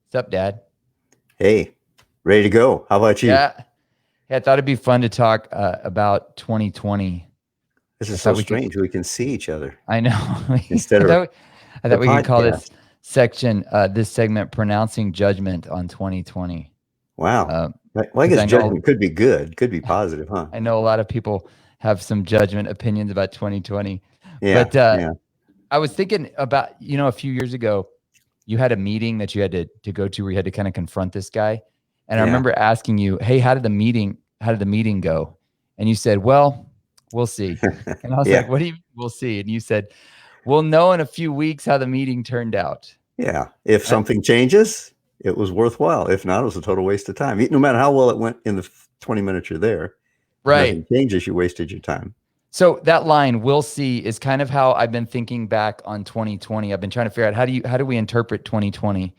What's up, Dad? Hey, ready to go. How about you? Yeah. Yeah, I thought it'd be fun to talk about 2020. This I is so thought we could. strange. We can see each other I know. instead I of thought, I the thought we could call this podcast. section, this segment, "Pronouncing Judgment on 2020." Wow. Because Well, I guess I know, judgment could be good, could be positive, huh? I know a lot of people have some judgment opinions about 2020. Yeah, But yeah, I was thinking about, a few years ago, you had a meeting that you had to go to where you had to kind of confront this guy. And I yeah, remember asking you, "Hey, how did the meeting go?" And you said, "Well, we'll see." And I was yeah, like, "What do you mean we'll see?" And you said, "We'll know in a few weeks how the meeting turned out." yeah. If Uh, something changes, it was worthwhile. If not, it was a total waste of time. No matter how well it went in the 20 minutes you're there, if right. nothing changes, you wasted your time. So that line, "we'll see," is kind of how I've been thinking back on 2020. I've been trying to figure out how do we interpret 2020?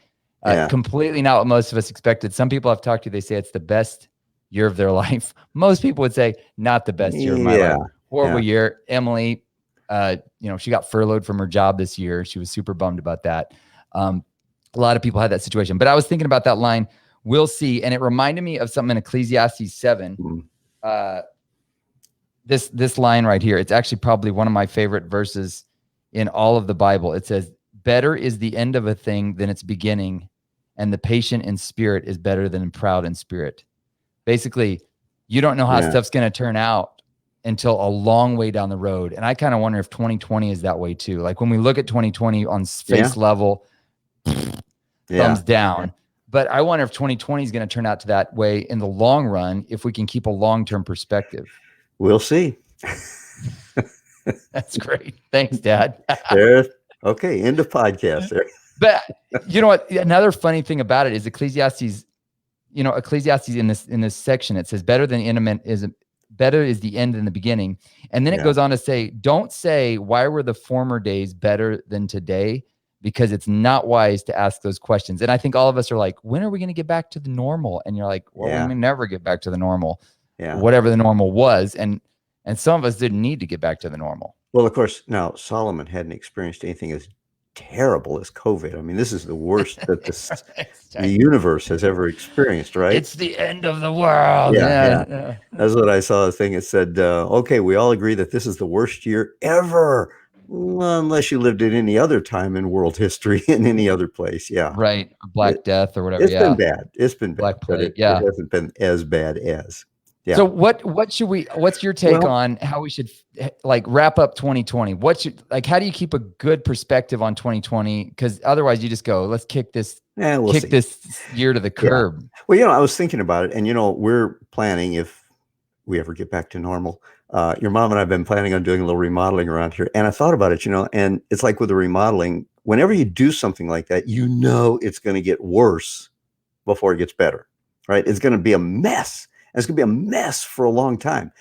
Yeah, Completely not what most of us expected. Some people I've talked to, they say it's the best year of their life. Most people would say not the best year of my yeah, life. Horrible yeah, year. Emily, she got furloughed from her job this year. She was super bummed about that. A lot of people had that situation. But I was thinking about that line, "we'll see," and it reminded me of something in Ecclesiastes 7. mm, Uh, this line right here, it's actually probably one of my favorite verses in all of the Bible. It says, "Better is the end of a thing than its beginning, and the patient in spirit is better than proud in spirit." Basically, you don't know how yeah, stuff's going to turn out until a long way down the road. And I kind of wonder if 2020 is that way too. Like when we look at 2020 on yeah, face level, yeah. thumbs down. But I wonder if 2020 is going to turn out to that way in the long run if we can keep a long-term perspective. We'll see. That's great. Thanks, Dad. There. Okay, end of podcast there. But you know what? Another funny thing about it is Ecclesiastes. Ecclesiastes in this section, it says, better is the end than the beginning, and then it Yeah, goes on to say, "Don't say why were the former days better than today, because it's not wise to ask those questions." And I think all of us are like, "When are we going to get back to the normal?" And you're like, "Well, we yeah, may never get back to the normal, yeah. whatever the normal was." And some of us didn't need to get back to the normal. Well, of course, now Solomon hadn't experienced anything as terrible as COVID. I mean, this is the worst that the universe has ever experienced, right? It's the end of the world. Yeah, yeah. Yeah. That's what I saw. A thing that said, "Okay, we all agree that this is the worst year ever, well, unless you lived at any other time in world history in any other place." Yeah, Right. it, Black Death or whatever. it's been Yeah. bad. It's been bad, Black but Plague. it Yeah. hasn't been as bad as. Yeah. So what's your take Well, on how we should like wrap up 2020? How do you keep a good perspective on 2020? Because otherwise you just go, let's kick this we'll see. year to the Yeah. curb. Well, I was thinking about it, and we're planning, if we ever get back to normal. Your mom and I have been planning on doing a little remodeling around here, and I thought about it, and it's like with the remodeling, whenever you do something like that, it's going to get worse before it gets better, right? It's going to be a mess. And it's going to be a mess for a long time.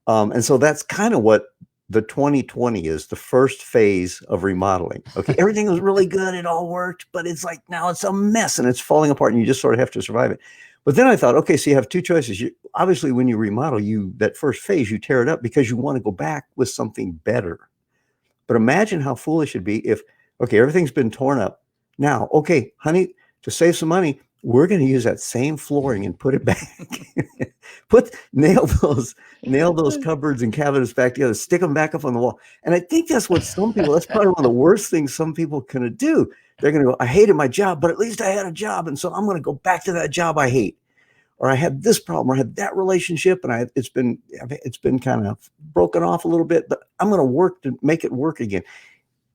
And so that's kind of what the 2020 is, the first phase of remodeling. Okay, everything was really good, it all worked, but it's like now it's a mess and it's falling apart, and you just sort of have to survive it. But then I thought, okay, so you have two choices. Obviously, when you remodel, that first phase, you tear it up because you want to go back with something better. But imagine how foolish it'd be if, okay, everything's been torn up. Now, okay, honey, to save some money, we're going to use that same flooring and put it back. nail those cupboards and cabinets back together, stick them back up on the wall. And I think that's what that's probably one of the worst things some people can do. They're going to go, "I hated my job, but at least I had a job. And so I'm going to go back to that job I hate. Or I had this problem, or I had that relationship, and it's been kind of broken off a little bit, but I'm going to work to make it work again."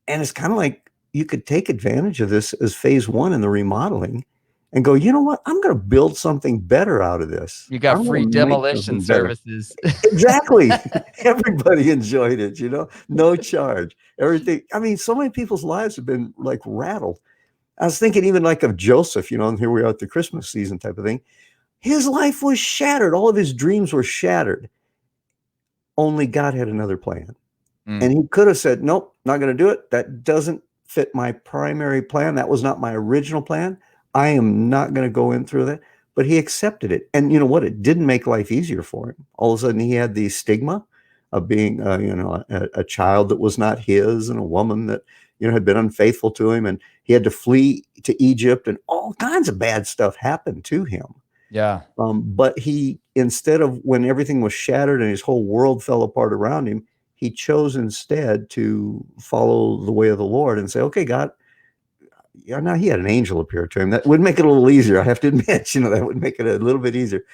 And it's kind of like you could take advantage of this as phase one in the remodeling and go, "You know what? I'm going to build something better out of this. You got I'm free going to make demolition something better." services. Exactly. Everybody enjoyed it, no charge. Everything. I mean, so many people's lives have been like rattled. I was thinking even like of Joseph, and here we are at the Christmas season type of thing. His life was shattered. All of his dreams were shattered. Only God had another plan. And he could have said, "Nope, not going to do it. That doesn't fit my primary plan. That was not my original plan. I am not going to go in through that." But he accepted it. And you know what? It didn't make life easier for him. All of a sudden, he had the stigma of being, a child that was not his, and a woman that, had been unfaithful to him, and he had to flee to Egypt, and all kinds of bad stuff happened to him. Yeah. But he, instead of, when everything was shattered and his whole world fell apart around him, he chose instead to follow the way of the Lord and say, okay, God, yeah, now he had an angel appear to him. That would make it a little easier. I have to admit, that would make it a little bit easier.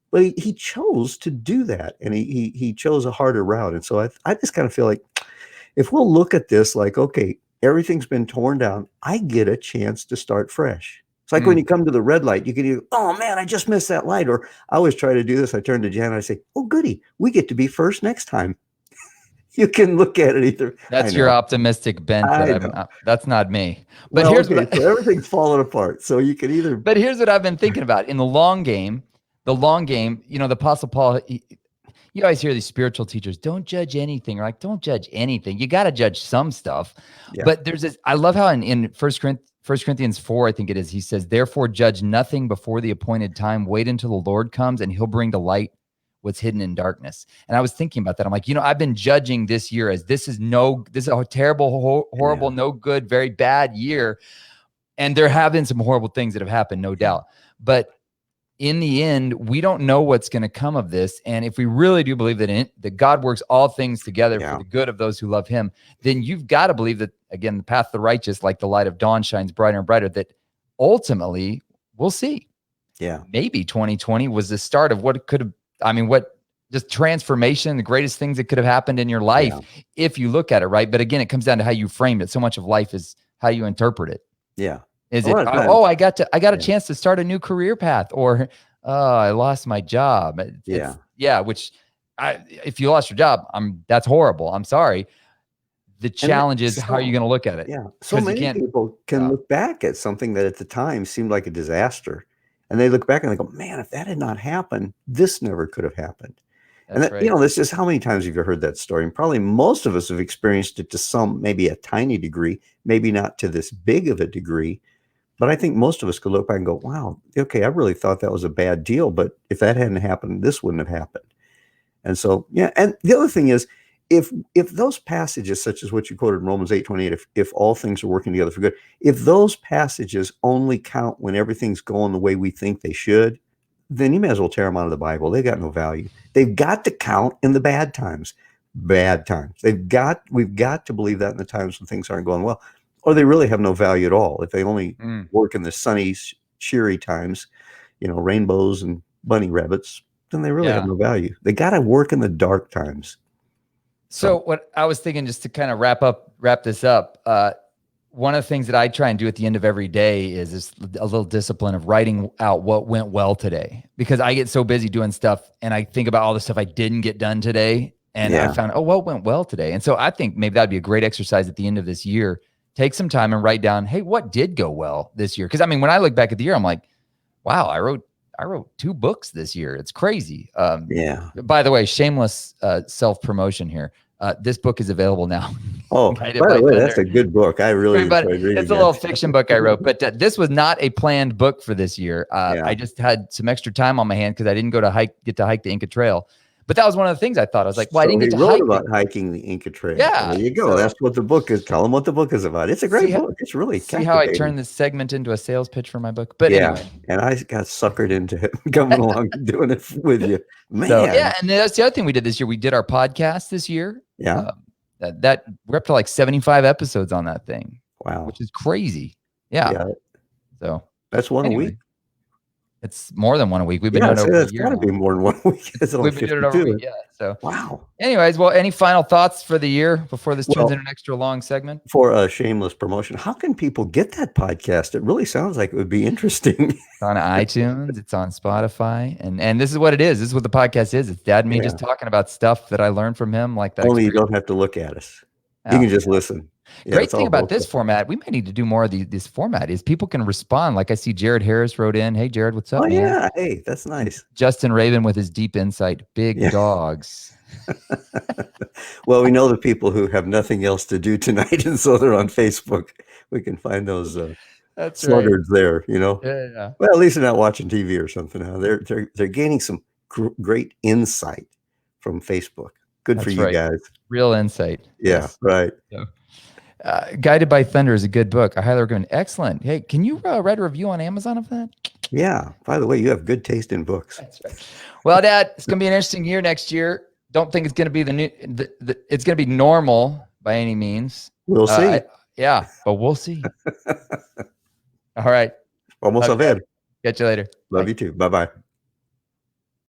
But he chose to do that, and he chose a harder route. And so I just kind of feel like, if we'll look at this like, okay, everything's been torn down, I get a chance to start fresh. It's like when you come to the red light, you can either, oh man, I just missed that light. Or I always try to do this. I turn to Jan and I say, oh goody, we get to be first next time. You can look at it either. That's your optimistic bent. That's not me. But well, here's so everything's falling apart. So you can either. But here's what I've been thinking about in the long game. The Apostle Paul, you always hear these spiritual teachers, don't judge anything. Or like, don't judge anything. You got to judge some stuff. Yeah. But there's this, I love how in 1 Corinthians 4, I think it is, he says, therefore judge nothing before the appointed time. Wait until the Lord comes and he'll bring to light what's hidden in darkness. And I was thinking about that. I'm like, I've been judging this year as this is a terrible, horrible, no good, very bad year. And there have been some horrible things that have happened, no doubt. But in the end, we don't know what's going to come of this. And if we really do believe that God works all things together for the good of those who love him, then you've got to believe that, again, the path of the righteous, like the light of dawn, shines brighter and brighter, that ultimately we'll see. Yeah. Maybe 2020 was the start of what could have, what just transformation, the greatest things that could have happened in your life, if you look at it, right? But again, it comes down to how you frame it. So much of life is how you interpret it. Yeah. Is it, I got a chance to start a new career path, or, I lost my job. Which if you lost your job, that's horrible. I'm sorry. The challenge is, how are you going to look at it? Yeah. So many people can look back at something that at the time seemed like a disaster. And they look back and they go, man, if that had not happened, this never could have happened. That's right. This is, how many times have you heard that story? And probably most of us have experienced it to maybe a tiny degree, maybe not to this big of a degree. But I think most of us could look back and go, wow, okay, I really thought that was a bad deal. But if that hadn't happened, this wouldn't have happened. And so, and the other thing is, if those passages, such as what you quoted in Romans 8:28, if all things are working together for good, if those passages only count when everything's going the way we think they should, then you may as well tear them out of the Bible. They got no value. They've got to count in the bad times. Bad times. We've got to believe that in the times when things aren't going well, or they really have no value at all. If they only work in the sunny, cheery times, rainbows and bunny rabbits, then they really have no value. They got to work in the dark times. So what I was thinking, just to kind of wrap this up, one of the things that I try and do at the end of every day is a little discipline of writing out what went well today, because I get so busy doing stuff and I think about all the stuff I didn't get done today. And I found, what went well today? And so I think maybe that'd be a great exercise at the end of this year. Take some time and write down, hey, what did go well this year? Because when I look back at the year, I'm like, wow, I wrote 2 books this year. It's crazy. By the way, shameless self-promotion here. This book is available now. Oh, by the way, that's a good book. I really enjoyed reading it. It's a little fiction book I wrote, but this was not a planned book for this year. I just had some extra time on my hand because I didn't get to hike the Inca Trail. But that was one of the things I thought. I was like, well, I didn't get to hike. About hiking the Inca Trail. Yeah. There you go. So, that's what the book is. Tell them what the book is about. It's a great book. It's really see how I turned this segment into a sales pitch for my book. But anyway. And I got suckered into it, coming along and doing it with you. Man. So, and that's the other thing we did this year. We did our podcast this year. Yeah. That we're up to like 75 episodes on that thing. Wow. Which is crazy. Yeah. So that's one a week. It's more than one a week. We've been doing it over a year. It's got to be more than 1 week. We've been doing it over a week. Yeah. So wow. Anyways, well, any final thoughts for the year before this turns into an extra long segment? For a shameless promotion, how can people get that podcast? It really sounds like it would be interesting. It's on iTunes. It's on Spotify. And this is what it is. This is what the podcast is. It's Dad and me just talking about stuff that I learned from him. Like that. Only you don't have to look at us. You can just listen. Great thing about this format, we may need to do more of this format, is people can respond. Like I see Jared Harris wrote in, hey, Jared, what's up? Oh, yeah. Hey, that's nice. Justin Raven with his deep insight, big dogs. Well, we know the people who have nothing else to do tonight, and so they're on Facebook. We can find those sluggards there, Yeah. Well, at least they're not watching TV or something. Now they're gaining some great insight from Facebook. Good for you guys. Real insight. Yeah, right. So, Guided by Thunder is a good book. I highly recommend. Excellent. Hey, can you write a review on Amazon of that? Yeah. By the way, you have good taste in books. That's right. Well, Dad, it's going to be an interesting year next year. Don't think it's going to be it's going to be normal by any means. We'll see. Yeah, but we'll see. All right. Vamos a ver. Catch you later. Love Bye. you too. Bye-bye.